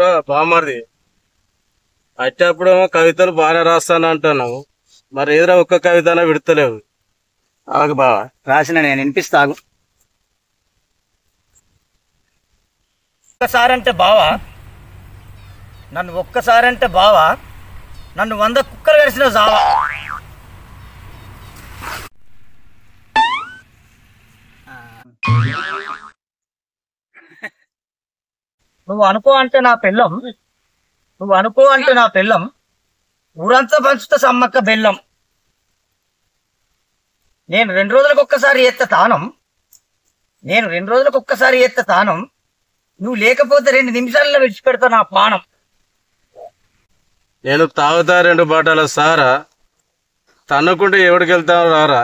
అవురా బామ్మది అట్టేప్పుడేమో కవితలు బాగానే రాస్తాను అంటున్నావు, మరి ఏదైనా ఒక్క కవితనా విడతలేవు. ఆగు బావా, రాసిన నేను వినిపిస్తాగు. ఒక్కసారంటే బావా, నన్ను ఒక్కసారంటే బావా, నన్ను 100 కుక్కలు కరిసిన జావా. నువ్వు అనుకో అంటే నా పెళ్ళం, నువ్వు అనుకో అంటే నా పెళ్ళం, ఊరంతా పంచుతా సమ్మక్క బెల్లం. నేను 2 రోజులకు ఒక్కసారి ఎత్త తానం, నేను 2 రోజులకు ఒక్కసారి ఎత్త తానం, నువ్వు లేకపోతే 2 నిమిషాల్లో విడిచిపెడతా నా పానం. నేను తాగుతా 2 బాటల సారా, తన్నుకుంటే ఎవడికి వెళ్తావు రారా.